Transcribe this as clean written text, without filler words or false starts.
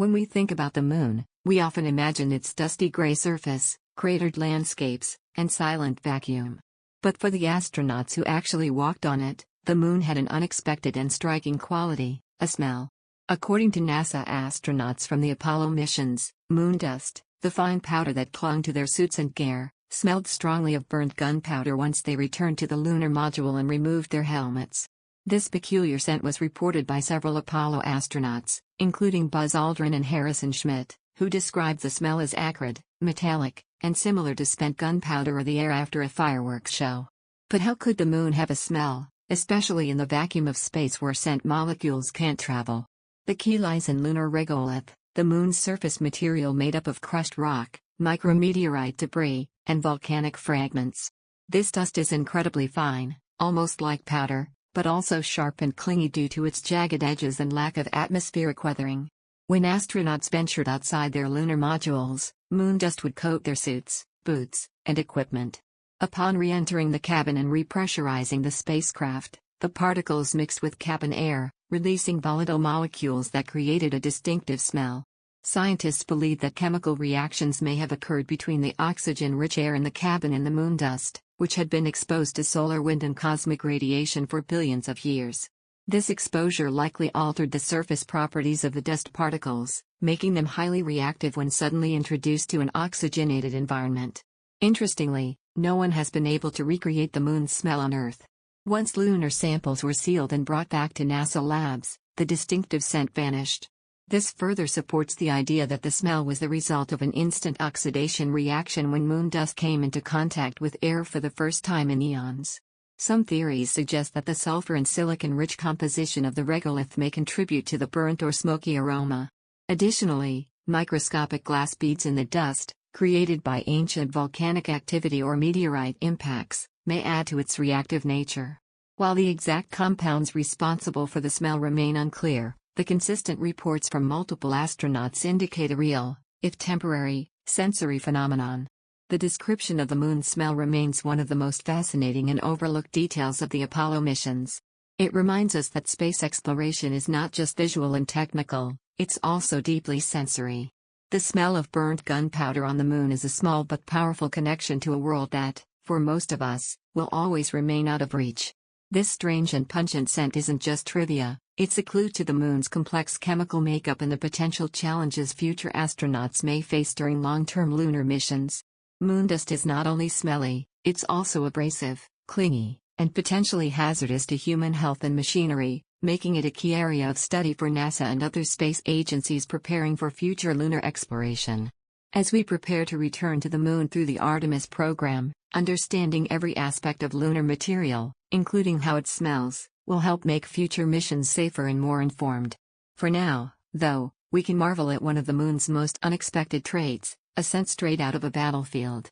When we think about the moon, we often imagine its dusty gray surface, cratered landscapes, and silent vacuum. But for the astronauts who actually walked on it, the moon had an unexpected and striking quality: a smell. According to NASA astronauts from the Apollo missions, moon dust, the fine powder that clung to their suits and gear, smelled strongly of burnt gunpowder once they returned to the lunar module and removed their helmets. This peculiar scent was reported by several Apollo astronauts, including Buzz Aldrin and Harrison Schmitt, who described the smell as acrid, metallic, and similar to spent gunpowder or the air after a fireworks show. But how could the moon have a smell, especially in the vacuum of space where scent molecules can't travel? The key lies in lunar regolith, the moon's surface material made up of crushed rock, micrometeorite debris, and volcanic fragments. This dust is incredibly fine, almost like powder, but also sharp and clingy due to its jagged edges and lack of atmospheric weathering. When astronauts ventured outside their lunar modules, moon dust would coat their suits, boots, and equipment. Upon re-entering the cabin and repressurizing the spacecraft, the particles mixed with cabin air, releasing volatile molecules that created a distinctive smell. Scientists believe that chemical reactions may have occurred between the oxygen-rich air in the cabin and the moon dust, which had been exposed to solar wind and cosmic radiation for billions of years. This exposure likely altered the surface properties of the dust particles, making them highly reactive when suddenly introduced to an oxygenated environment. Interestingly, no one has been able to recreate the moon's smell on Earth. Once lunar samples were sealed and brought back to NASA labs, the distinctive scent vanished. This further supports the idea that the smell was the result of an instant oxidation reaction when moon dust came into contact with air for the first time in eons. Some theories suggest that the sulfur and silicon-rich composition of the regolith may contribute to the burnt or smoky aroma. Additionally, microscopic glass beads in the dust, created by ancient volcanic activity or meteorite impacts, may add to its reactive nature. While the exact compounds responsible for the smell remain unclear, the consistent reports from multiple astronauts indicate a real, if temporary, sensory phenomenon. The description of the moon's smell remains one of the most fascinating and overlooked details of the Apollo missions. It reminds us that space exploration is not just visual and technical, it's also deeply sensory. The smell of burnt gunpowder on the moon is a small but powerful connection to a world that, for most of us, will always remain out of reach. This strange and pungent scent isn't just trivia, it's a clue to the moon's complex chemical makeup and the potential challenges future astronauts may face during long-term lunar missions. Moon dust is not only smelly, it's also abrasive, clingy, and potentially hazardous to human health and machinery, making it a key area of study for NASA and other space agencies preparing for future lunar exploration. As we prepare to return to the moon through the Artemis program, understanding every aspect of lunar material, including how it smells, will help make future missions safer and more informed. For now, though, we can marvel at one of the moon's most unexpected traits: a scent straight out of a battlefield.